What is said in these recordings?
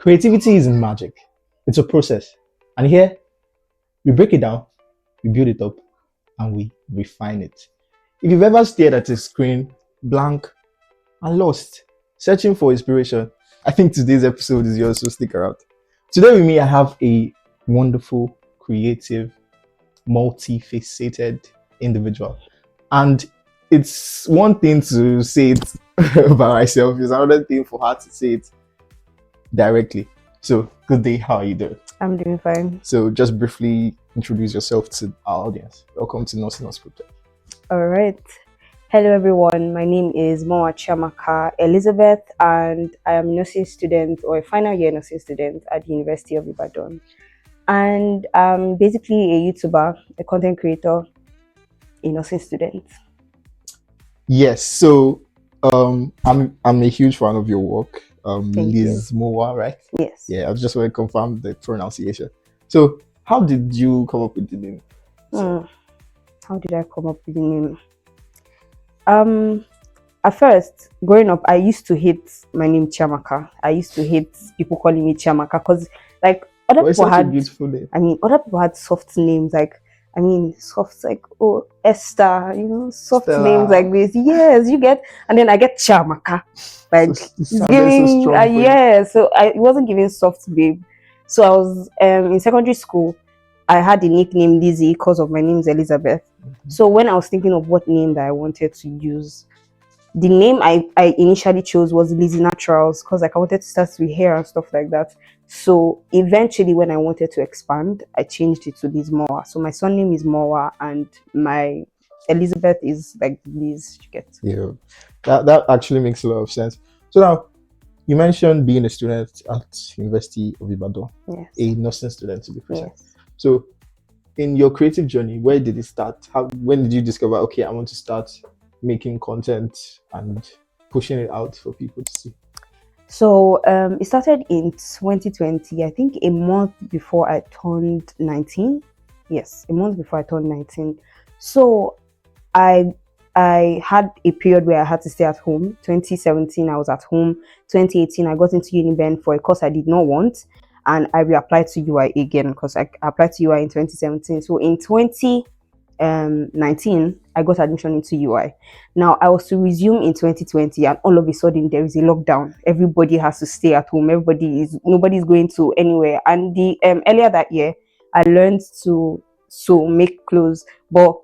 Creativity isn't magic, it's a process. And here, we break it down, we build it up, and we refine it. If you've ever stared at a screen, blank, and lost, searching for inspiration, I think today's episode is yours, so stick around. Today with me, I have a wonderful, creative, multifaceted individual. And it's one thing to say it about myself, it's another thing for her to say it directly. So, good day, how are you doing? I'm doing fine. So, just briefly introduce yourself to our audience. Welcome to Nursing Unscripted. All right. Hello, everyone. My name is Mowah Elizabeth, and I am a nursing student or a final year nursing student at the University of Ibadan. And I'm basically a YouTuber, a content creator, a nursing student. Yes, so I'm a huge fan of your work. Thank Liz Mowah, right? Yes. Yeah, I just want to confirm the pronunciation. So, how did you come up with the name? How did I come up with the name? At first, growing up, I used to hate my name Chiamaka. I used to hate people calling me Chiamaka because, like, other It's people such a had, beautiful name. other people had soft names, soft, like, oh, Esther, soft Stella. names like this. Yes, you get, and then I get Chiamaka, like, So, it it's sounded giving, so strong for you. yeah, so it wasn't giving soft babe. So I was in secondary school. I had the nickname Lizzie because of my name is Elizabeth. So when I was thinking of what name that I wanted to use, the name I initially chose was Lizzie Naturals because, like, I wanted to start with hair and stuff like that. So eventually, when I wanted to expand, I changed it to Liz Mowah. So my surname is Mowah and my Elizabeth is like Liz. You get? Yeah, that actually makes a lot of sense. So now, you mentioned being a student at University of Ibadan, Yes. a nursing student to be precise. Yes. So, in your creative journey, where did it start? When did you discover, okay, I want to start making content and pushing it out for people to see? So it started in 2020, I think a month before I turned 19. Yes, a month before I turned 19. So I had a period where I had to stay at home. 2017, I was at home. 2018, I got into Uniben for a course I did not want. And I reapplied to UI again because I applied to UI in 2017. So in 2019, I got admission into UI. Now I was to resume in 2020, and all of a sudden there is a lockdown. Everybody has to stay at home. Nobody's going to anywhere. And the earlier that year, I learned to make clothes, but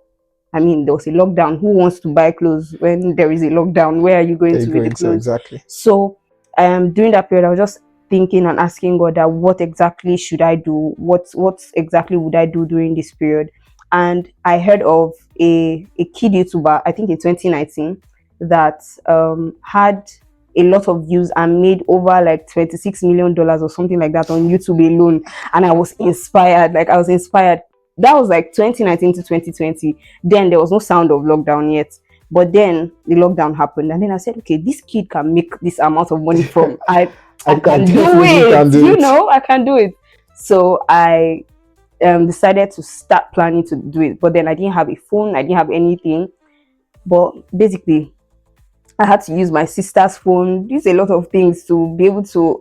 there was a lockdown. Who wants to buy clothes when there is a lockdown? Where are you going to with the clothes? Exactly. So during that period, I was just thinking and asking God that what exactly should I do? What exactly would I do during this period? And I heard of a kid YouTuber, I think in 2019, that had a lot of views and made over like $26 million or something like that on YouTube alone. And I was inspired. That was like 2019 to 2020. Then there was no sound of lockdown yet. But then the lockdown happened. And then I said, okay, this kid can make this amount of money from I can do it. I can do it. So I decided to start planning to do it. But then I didn't have a phone. I didn't have anything. But basically, I had to use my sister's phone. Use a lot of things to be able to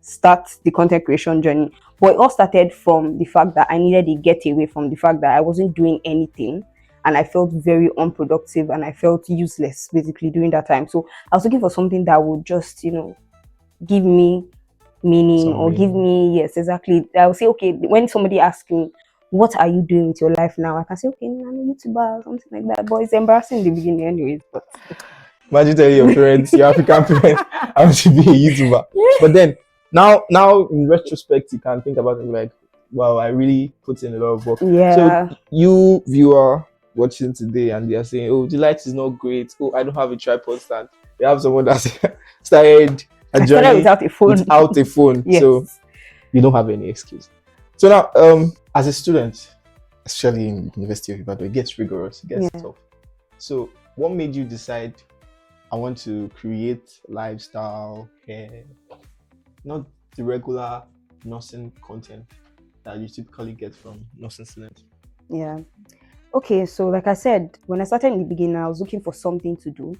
start the content creation journey. But it all started from the fact that I needed to get away from the fact that I wasn't doing anything. And I felt very unproductive and I felt useless basically during that time. So I was looking for something that would just, give me meaning or give me, yes, exactly. I would say, okay, when somebody asks me, what are you doing with your life now? I can say, okay, I'm a YouTuber or something like that. But it's embarrassing in the beginning anyways. But Imagine telling your parents, your African parents, I want to be a YouTuber. But then, now in retrospect, you can think about it like, wow, I really put in a lot of work. yeah. So you viewer watching today and they are saying, oh, the light is not great. Oh, I don't have a tripod stand. They have someone that's started a journey without a phone. Yes. So you don't have any excuse. So now, as a student, especially in University of Ibadan, it gets rigorous, it gets tough. So what made you decide, I want to create lifestyle, hair, not the regular nursing content that you typically get from nursing students? Yeah. Okay, so like I said, when I started in the beginning, I was looking for something to do.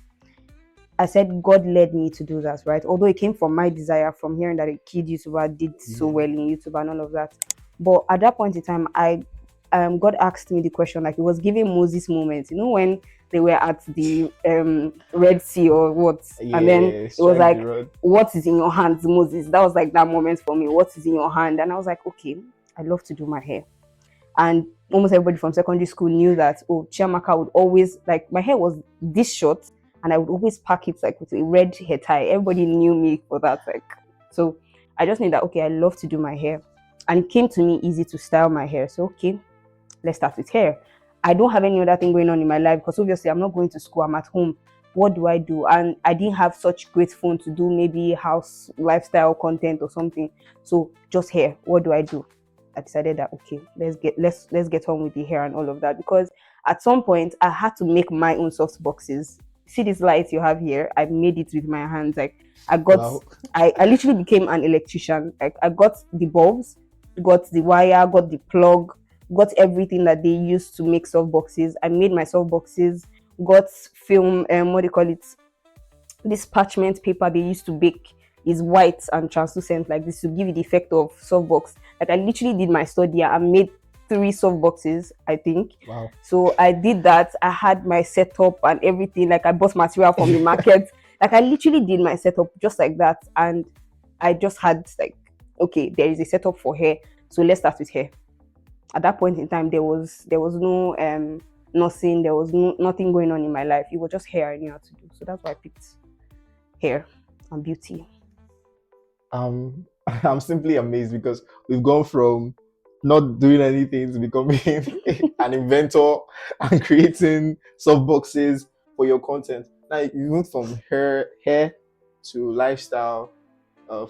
I said God led me to do that, right? Although it came from my desire, from hearing that a kid YouTuber did so well in YouTube and all of that. But at that point in time, God asked me the question, like it was giving Moses moments, you know, when they were at the Red Sea or what, and then it was like, what is in your hands, Moses? That was like that moment for me. What is in your hand? And I was like, okay, I love to do my hair. And almost everybody from secondary school knew that, oh, Chiamaka would always, like, my hair was this short and I would always pack it like with a red hair tie. Everybody knew me for that. Like, so I just knew that, okay, I love to do my hair. And it came to me easy to style my hair. So, okay, let's start with hair. I don't have any other thing going on in my life because obviously I'm not going to school, I'm at home. What do I do? And I didn't have such great phone to do maybe house lifestyle content or something. So just hair. What do I do? I decided that, okay, let's get on with the hair and all of that, because at some point I had to make my own soft boxes. See these lights you have here? I made it with my hands. Like I literally became an electrician. Like I got the bulbs, got the wire, got the plug, got everything that they used to make soft boxes. I made my soft boxes, got film, what do you call it? This parchment paper they used to bake is white and translucent like this to give you the effect of soft box. Like I literally did my study and made 3 soft boxes, I think. Wow. So I did that. I had my setup and everything. Like I bought material from the market. Like I literally did my setup just like that. And I just had like, okay, there is a setup for hair. So let's start with hair. At that point in time, there was no nothing. There was nothing going on in my life. It was just hair I knew how to do. So that's why I picked hair and beauty. I'm simply amazed because we've gone from not doing anything to becoming an inventor and creating soft boxes for your content. Now you went from hair to lifestyle,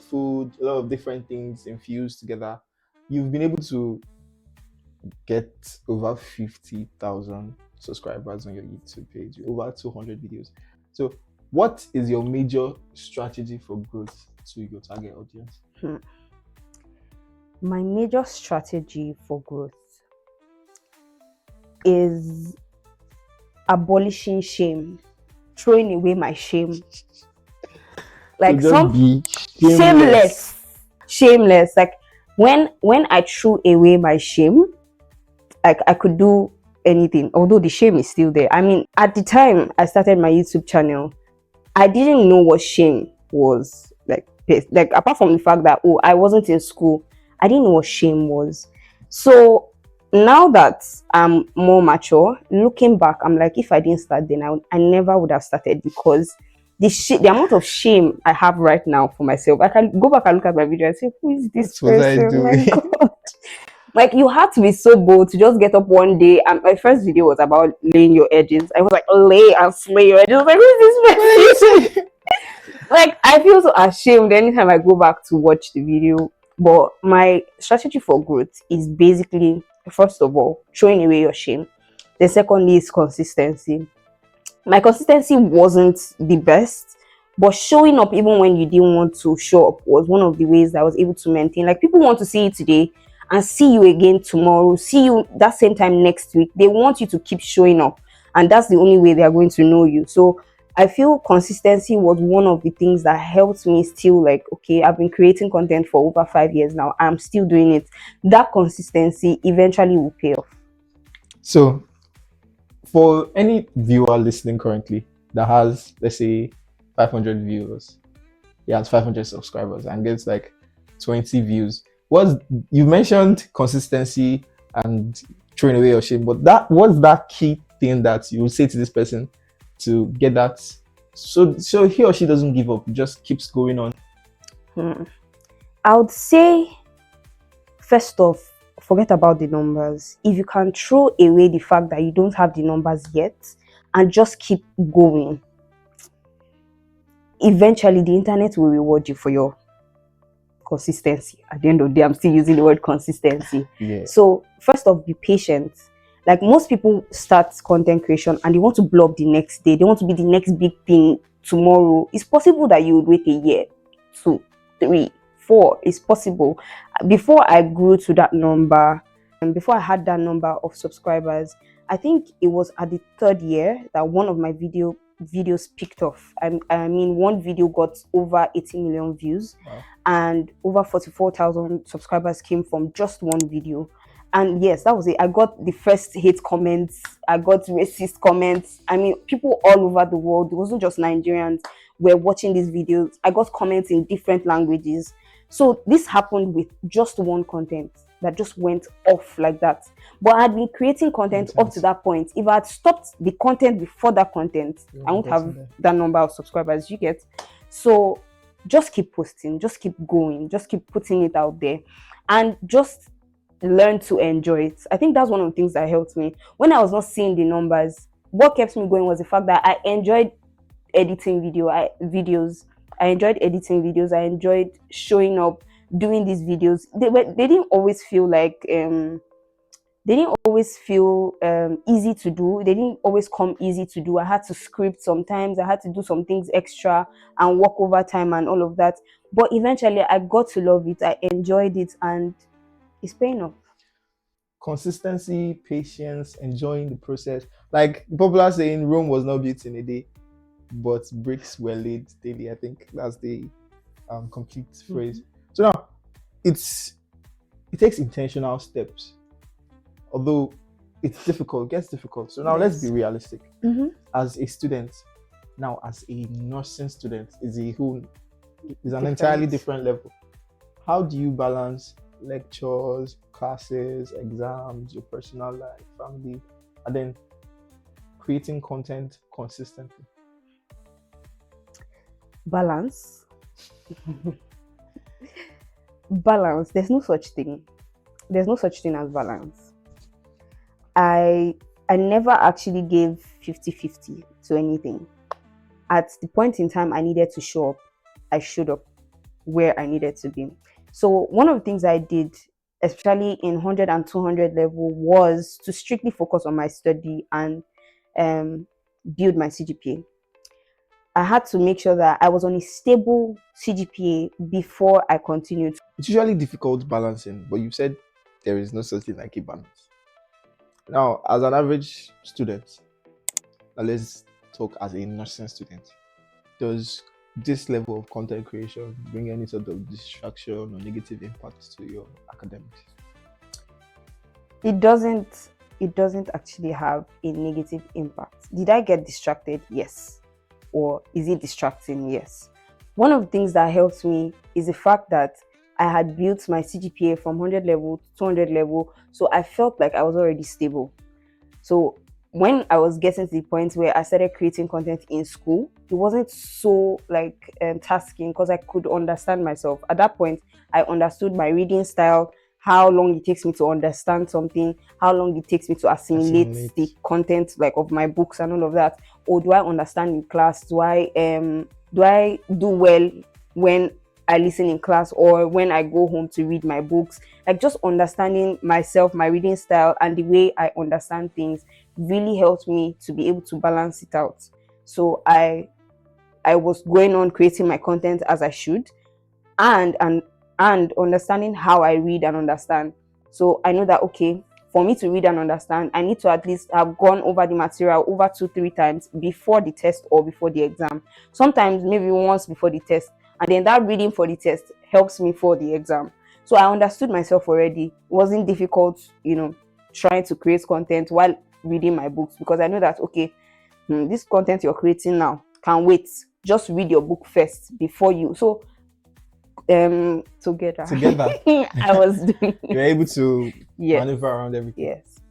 food, a lot of different things infused together. You've been able to get over 50,000 subscribers on your YouTube page, over 200 videos. So what is your major strategy for growth to your target audience? My major strategy for growth is abolishing shame, throwing away my shame. Like so be shameless. Like when I threw away my shame, like I could do anything, although the shame is still there. I mean, at the time I started my YouTube channel, I didn't know what shame was. Like apart from the fact that, oh, I wasn't in school, I didn't know what shame was. So now that I'm more mature, looking back, I'm like, if I didn't start then, I never would have started, because the amount of shame I have right now for myself, I can go back and look at my video and say, who is this person? My God. Like, you had to be so bold to just get up one day, and my first video was about laying your edges. I was like, lay and slay your edges. I was like, who is this person? Like, I feel so ashamed anytime I go back to watch the video. But my strategy for growth is basically, first of all, throwing away your shame. The second is consistency. My consistency wasn't the best, but showing up even when you didn't want to show up was one of the ways that I was able to maintain. Like, people want to see you today and see you again tomorrow, see you that same time next week. They want you to keep showing up, and that's the only way they are going to know you. So I feel consistency was one of the things that helped me still, like, okay, I've been creating content for over 5 years now. I'm still doing it. That consistency eventually will pay off. So for any viewer listening currently that has, let's say, 500 viewers, he has 500 subscribers and gets like 20 views. You mentioned consistency and throwing away your shame, but what's that key thing that you would say to this person to get that, so he or she doesn't give up, just keeps going on? I would say, first off, forget about the numbers. If you can throw away the fact that you don't have the numbers yet and just keep going, eventually the internet will reward you for your consistency. At the end of the day, I'm still using the word consistency. Yeah. So first off, be patient. Like, most people start content creation and they want to blow up the next day. They want to be the next big thing tomorrow. It's possible that you would wait a year, 2, 3, 4. It's possible. Before I grew to that number, and before I had that number of subscribers, I think it was at the 3rd year that one of my video videos picked off. I mean, one video got over 80 million views. Wow. And over 44,000 subscribers came from just one video. And yes, that was it. I got the first hate comments. I got racist comments. I mean, people all over the world. It wasn't just Nigerians were watching these videos. I got comments in different languages. So this happened with just one content that just went off like that. But I had been creating content up to that point. If I had stopped the content before that content, I won't have that number of subscribers you get. So just keep posting, just keep going, just keep putting it out there, and just learn to enjoy it. I think that's one of the things that helped me. When I was not seeing the numbers, what kept me going was the fact that I enjoyed editing videos. I enjoyed editing videos. I enjoyed showing up, doing these videos. They didn't always feel like easy to do. They didn't always come easy to do. I had to script sometimes. I had to do some things extra and work overtime and all of that. But eventually I got to love it. I enjoyed it, and it's paying off. Consistency, patience, enjoying the process. Like popular saying, Rome was not built in a day, but bricks were laid daily. I think that's the complete phrase. So now it takes intentional steps. Although it's difficult, it gets difficult. So now let's be realistic. As a student, now as a nursing student, is an entirely different level. How do you balance lectures, classes, exams, your personal life, family, and then creating content consistently? Balance. Balance. There's no such thing. There's no such thing as balance. I never actually gave 50-50 to anything. At the point in time I needed to show up, I showed up where I needed to be. So one of the things I did, especially in 100 and 200 level, was to strictly focus on my study and build my CGPA. I had to make sure that I was on a stable CGPA before I continued. It's usually difficult balancing, but you said there is no such thing like a balance. Now, as an average student, let's talk as a nursing student, does this level of content creation bring any sort of distraction or negative impact to your academics? It doesn't actually have a negative impact. Did I get distracted? Yes. Or is it distracting? Yes. One of the things that helped me is the fact that I had built my CGPA from 100 level to 200 level, so I felt like I was already stable. So when I was getting to the point where I started creating content in school, it wasn't so tasking because I could understand myself. At that point, I understood my reading style, how long it takes me to understand something, how long it takes me to assimilate the content of my books and all of that. Or do I understand in class? Do I do well when I listen in class or when I go home to read my books? Just understanding myself, my reading style, and the way I understand things really helped me to be able to balance it out. So I was going on creating my content as I should, and understanding how I read and understand. So I know that, okay, for me to read and understand, I need to at least have gone over the material over 2-3 times before the test or before the exam. Sometimes maybe once before the test, and then that reading for the test helps me for the exam. So I understood myself already. It wasn't difficult, trying to create content while reading my books, because I know that, okay, this content you're creating now can wait. Just read your book first before you. So together I was doing you're able to maneuver around everything. Yes.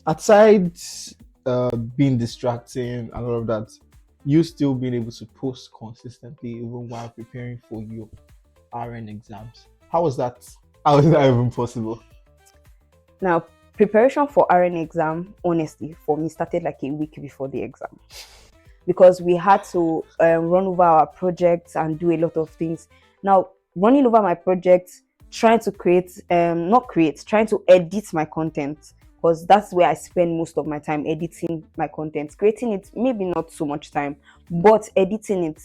Aside being distracting and all of that, you still being able to post consistently even while preparing for your RN exams. How is that even possible? Now, preparation for RN exam, honestly, for me, started like a week before the exam, because we had to run over our projects and do a lot of things. Now, running over my projects, trying to trying to edit my content, because that's where I spend most of my time, editing my content. Creating it, maybe not so much time, but editing it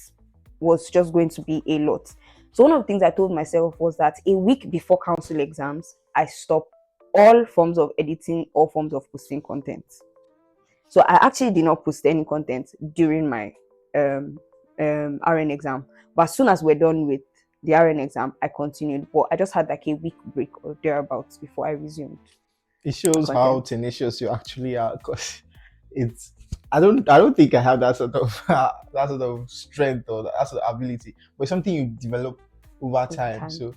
was just going to be a lot. So one of the things I told myself was that a week before council exams, I stop all forms of editing, all forms of posting content. So I actually did not post any content during my RN exam. But as soon as we're done with the RN exam, I continued. But I just had like a week break or thereabouts before I resumed It my shows how content. tenacious you actually are, because it's I don't think I have that sort of that sort of strength or that sort of ability, but it's something you develop over Over time. time. So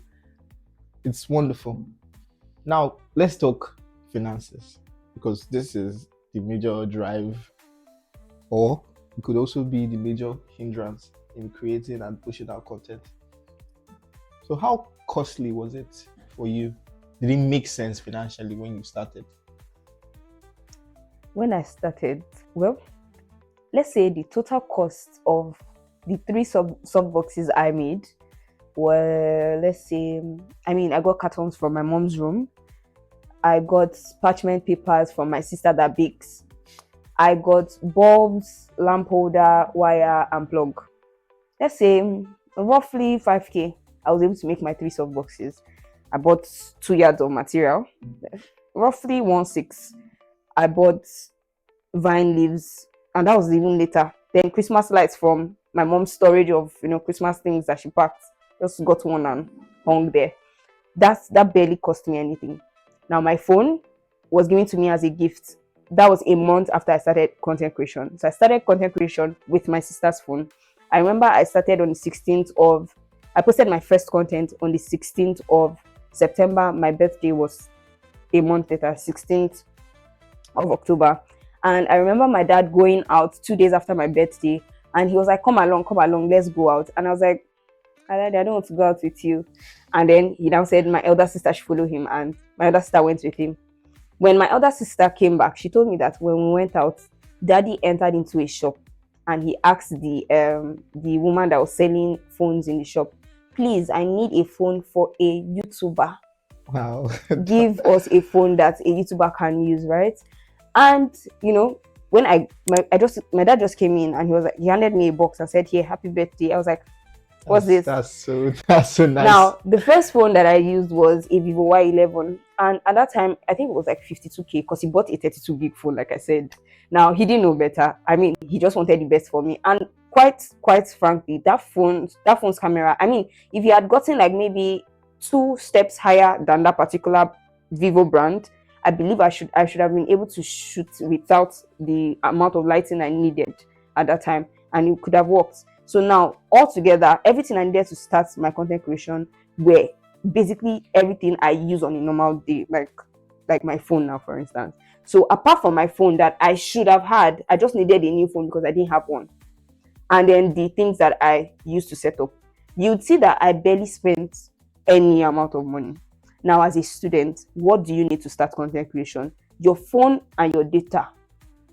it's wonderful. Now let's talk finances, because this is the major drive, or it could also be the major hindrance in creating and pushing out content. So how costly was it for you? Did it make sense financially when you started? When I started, well, let's say the total cost of the three sub boxes I made were, let's say, I mean, I got cartons from my mom's room. I got parchment papers from my sister that bakes. I got bulbs, lamp holder, wire, and plug. Let's say roughly 5K. I was able to make my three soft boxes. I bought 2 yards of material, roughly 1.6. I bought vine leaves, and that was even later. Then Christmas lights from my mom's storage of Christmas things that she packed. Just got one and hung there. That barely cost me anything. Now my phone was given to me as a gift. That was a month after I started content creation. So I started content creation with my sister's phone. I remember I started on the 16th of I posted my first content on the 16th of September. My birthday was a month later, 16th of October. And I remember my dad going out 2 days after my birthday, and he was like, come along, let's go out. And I was like, I don't want to go out with you. And then he now said my elder sister should follow him, and my elder sister went with him. When my elder sister came back, she told me that when we went out, daddy entered into a shop and he asked the woman that was selling phones in the shop, please, I need a phone for a YouTuber. Wow. Give us a phone that a YouTuber can use, right? And when my dad just came in and he handed me a box and said, here, happy birthday. I was like, what's this? That's so nice. Now, the first phone that I used was a Vivo Y11. And at that time, I think it was like 52K because he bought a 32 gig phone, like I said. Now, he didn't know better. I mean, he just wanted the best for me. And quite frankly, that phone's camera, I mean, if he had gotten like maybe 2 steps higher than that particular Vivo brand, I believe I should have been able to shoot without the amount of lighting I needed at that time, and it could have worked. So now, altogether, everything I needed to start my content creation were basically everything I use on a normal day, like my phone now, for instance. So apart from my phone that I should have had, I just needed a new phone because I didn't have one. And then the things that I used to set up, you'd see that I barely spent any amount of money. Now, as a student, what do you need to start content creation? Your phone and your data.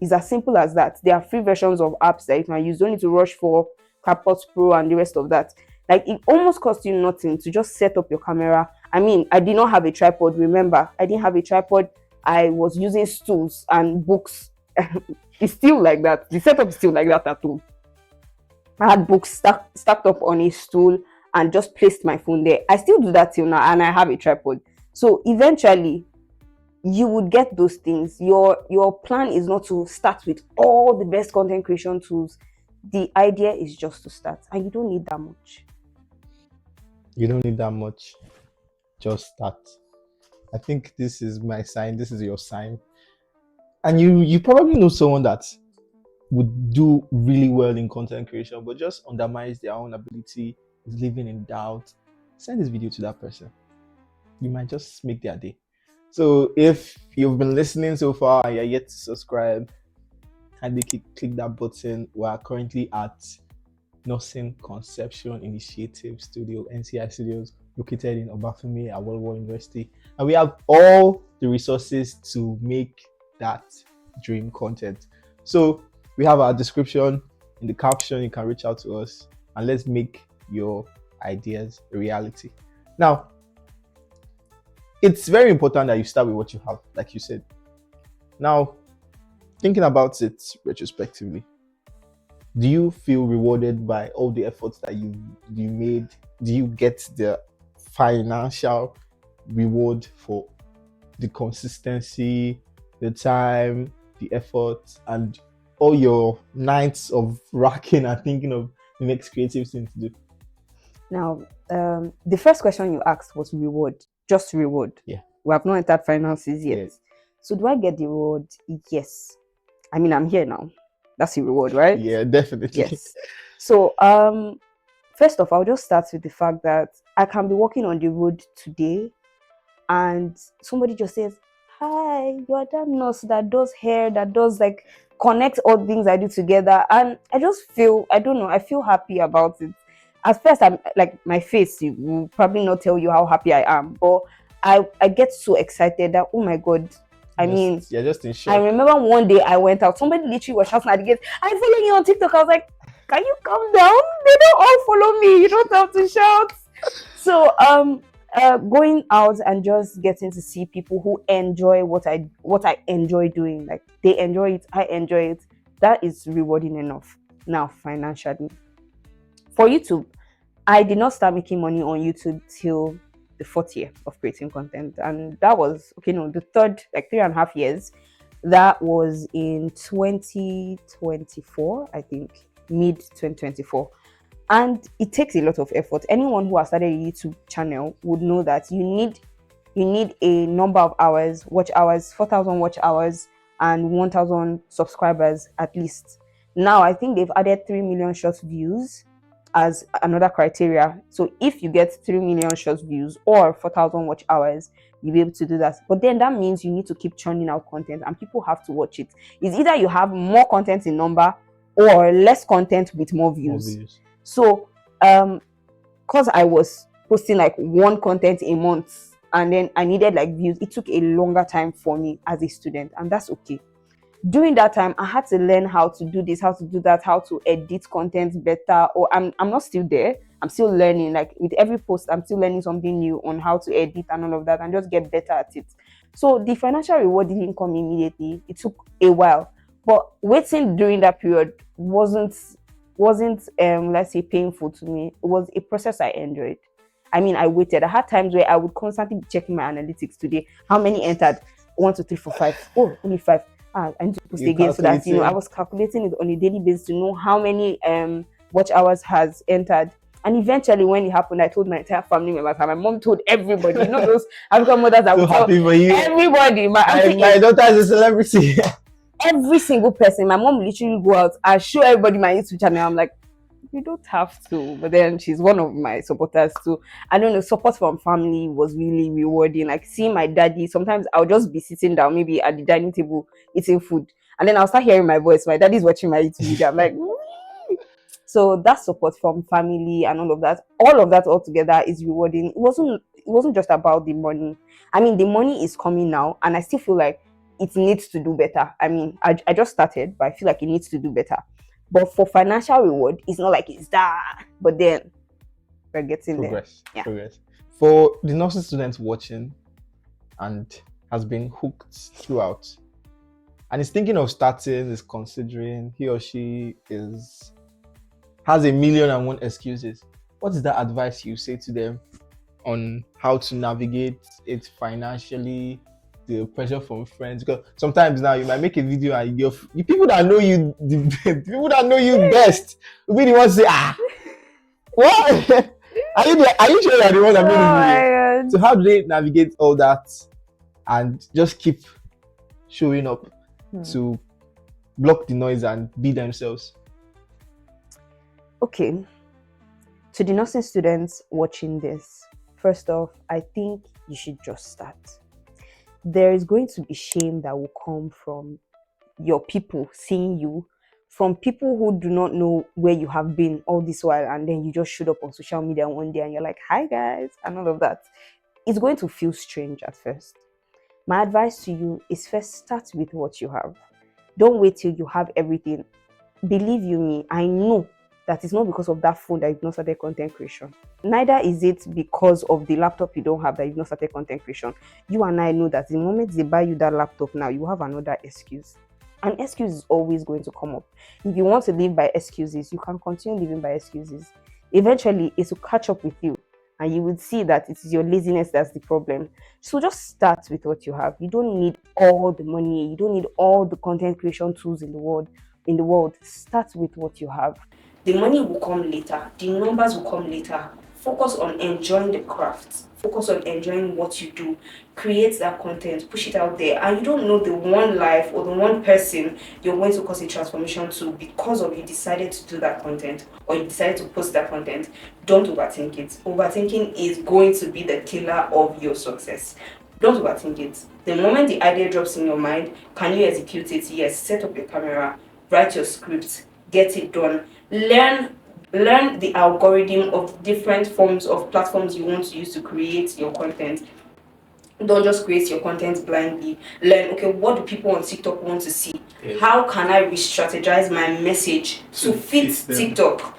It's as simple as that. There are free versions of apps that you can use. You don't need to rush for CapCut Pro and the rest of that. Like, it almost costs you nothing to just set up your camera. I mean, I did not have a tripod. Remember, I didn't have a tripod. I was using stools and books. It's still like that. The setup is still like that at home. I had books stacked up on a stool and just placed my phone there. I still do that till now, and I have a tripod. So eventually, you would get those things. Your plan is not to start with all the best content creation tools. The idea is just to start, and you don't need that much. You don't need that much. Just start. I think this is my sign. This is your sign. And you probably know someone that would do really well in content creation, but just undermines their own ability, is living in doubt. Send this video to that person. You might just make their day. So if you've been listening so far and you're yet to subscribe, kindly click that button. We are currently at Nursing Conception Initiative Studio, NCI Studios, located in Obafemi at World University. And we have all the resources to make that dream content. So we have our description in the caption. You can reach out to us and let's make your ideas a reality. Now, it's very important that you start with what you have, like you said. Now, thinking about it retrospectively, do you feel rewarded by all the efforts that you made? Do you get the financial reward for the consistency, the time, the effort and all your nights of racking and thinking of the next creative thing to do? Now, the first question you asked was reward, just reward. Yeah. We have not entered finances yet. Yeah. So do I get the reward? Yes. I mean, I'm here now. That's the reward, right? Yeah, definitely. Yes. So, first off, I'll just start with the fact that I can be walking on the road today and somebody just says, "Hi, you're that nurse that does hair, that does like connect all things I do together." And I just feel, I don't know, I feel happy about it. At first, I'm like, my face, you will probably not tell you how happy I am, but I get so excited that, oh my God. I mean, you're just in I shock. remember one day I went out, somebody literally was shouting at the gate, "I follow you on TikTok." I was like, can you calm down? They don't all follow me. You don't have to shout. So going out and just getting to see people who enjoy what I enjoy doing, like they enjoy it, I enjoy it, that is rewarding enough. Now, financially, for YouTube, I did not start making money on YouTube till the fourth year of creating content, and that was the third, like 3.5 years. That was in 2024, I think, mid 2024. And it takes a lot of effort. Anyone who has started a YouTube channel would know that you need a number of hours, watch hours, 4,000 watch hours, and 1,000 subscribers at least. Now I think they've added 3 million short views as another criteria. So if you get 3 million short views or 4,000 watch hours, you'll be able to do that. But then that means you need to keep churning out content and people have to watch it. It's either you have more content in number or less content with more views. So because I was posting like one content a month and then I needed like views, it took a longer time for me as a student, and that's okay. During that time, I had to learn how to do this, how to do that, how to edit content better. Or I'm not still there. I'm still learning. Like with every post, I'm still learning something new on how to edit and all of that, and just get better at it. So the financial reward didn't come immediately. It took a while. But waiting during that period wasn't let's say painful to me. It was a process I enjoyed. I mean, I waited. I had times where I would constantly be checking my analytics today. How many entered? 1, 2, 3, 4, 5. Oh, only 5. I need to post again so that I was calculating it on a daily basis to know how many watch hours has entered. And eventually, when it happened, I told my entire family members, and my mom told everybody. You know those African mothers that so would tell everybody. My daughter is a celebrity. Every single person, my mom literally go out and show everybody my YouTube channel. I'm like, you don't have to. But then she's one of my supporters too. I don't know, support from family was really rewarding. Like seeing my daddy, sometimes I'll just be sitting down, maybe at the dining table, eating food, and then I'll start hearing my voice. My daddy's watching my YouTube video. I'm like, so that support from family and all of that all together is rewarding. It wasn't just about the money. I mean, the money is coming now, and I still feel like it needs to do better. I mean, I just started, but I feel like it needs to do better. But for financial reward, it's not like it's that. But then we're getting progress. there. Yeah. Progress. For the nursing students watching and has been hooked throughout, and is thinking of starting, is considering, he or she has 1,000,001 excuses, what is the advice you say to them on how to navigate it financially, the pressure from friends? Because sometimes now you might make a video and the people that know you, the people that know you best will be the ones say, what? Are you sure you're the one that made the video? So how do they navigate all that and just keep showing up to block the noise and be themselves? Okay, to the nursing students watching this, first off, I think you should just start. There is going to be shame that will come from your people seeing you, from people who do not know where you have been all this while, and then you just showed up on social media one day and you're like, hi guys, and all of that. It's going to feel strange at first. My advice to you is first start with what you have. Don't wait till you have everything. Believe you me, I know that it's not because of that phone that you've not started content creation. Neither is it because of the laptop you don't have that you've not started content creation. You and I know that the moment they buy you that laptop now, you have another excuse. An excuse is always going to come up. If you want to live by excuses, you can continue living by excuses. Eventually, it will catch up with you and you would see that it is your laziness that's the problem. So just start with what you have. You don't need all the money, you don't need all the content creation tools in the world. Start with what you have. The money will come later, the numbers will come later. Focus on enjoying the craft, focus on enjoying what you do. Create that content, push it out there, and you don't know the one life or the one person you're going to cause a transformation to because of you decided to do that content or you decided to post that content. Don't overthink it. Overthinking is going to be the killer of your success. Don't overthink it. The moment the idea drops in your mind, can you execute it? Yes. Set up your camera, write your script, get it done. Learn the algorithm of different forms of platforms you want to use to create your content. Don't just create your content blindly. Learn, okay, what do people on TikTok want to see? Yeah. How can I re-strategize my message to fit TikTok?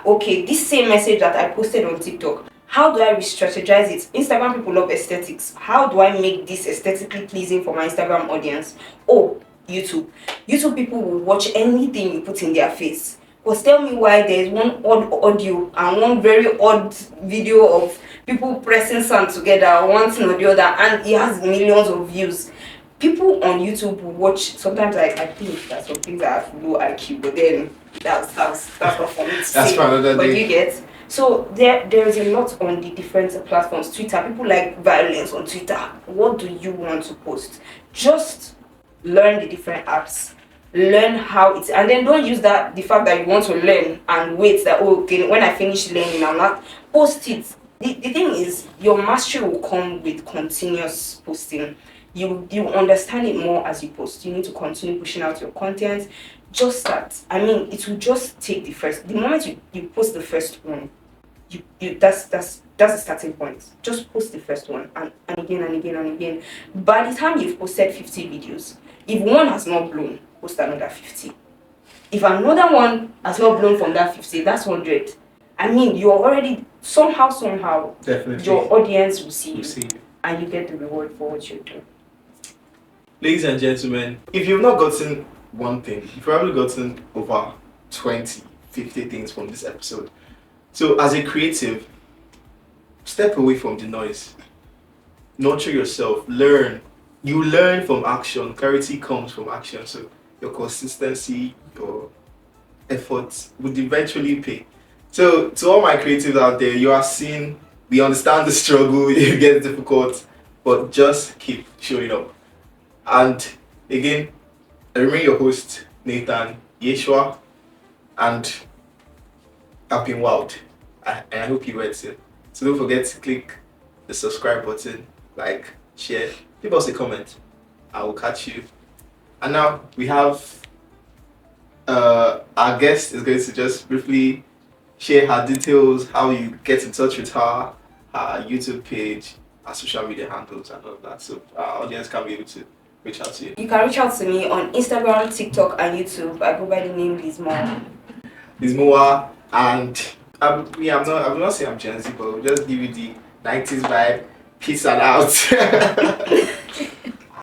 Okay, this same message that I posted on TikTok, how do I re-strategize it? Instagram people love aesthetics. How do I make this aesthetically pleasing for my Instagram audience? Oh, YouTube. YouTube people will watch anything you put in their face. But tell me why there's one odd audio and one very odd video of people pressing sand together, one thing or the other, and it has millions of views. People on YouTube will watch. Sometimes I think that some things are low IQ, but then that's not for me to say. That's for another day. But you get. So there is a lot on the different platforms. Twitter, people like violence on Twitter. What do you want to post? Just learn the different apps. Learn how it's, and then don't use the fact that you want to learn and wait that, oh, okay, when I finish learning I'm not post it. The thing is, your mastery will come with continuous posting. You understand it more as you post. You need to continue pushing out your content. Just start. I mean, it will just take the moment you post the first one, that's the starting point. Just post the first one and again and again and again. By the time you've posted 50 videos, if one has not blown, post another 50. If another one has not blown from that 50, that's 100. I mean, you're already somehow definitely your audience will see you and you get the reward for what you're doing. Ladies and gentlemen, if you've not gotten one thing, you've probably gotten over 20, 50 things from this episode. So as a creative, step away from the noise. Nurture yourself. Learn. You learn from action. Clarity comes from action. So your consistency, your efforts would eventually pay. So to all my creatives out there, you are seeing, we understand the struggle, it gets difficult, but just keep showing up. And again, I remain your host, Nathan Yeshua, and I've been wowed. And I hope you were too. So don't forget to click the subscribe button, like, share, leave us a comment. I will catch you. And now we have our guest is going to just briefly share her details, how you get in touch with her YouTube page, her social media handles, and all of that. So our audience can be able to reach out to you. You can reach out to me on Instagram, TikTok, and YouTube. I go by the name Mowah. Mowah, and I'm not saying I'm Gen Z, but we'll just give you the 90s vibe. Peace and out.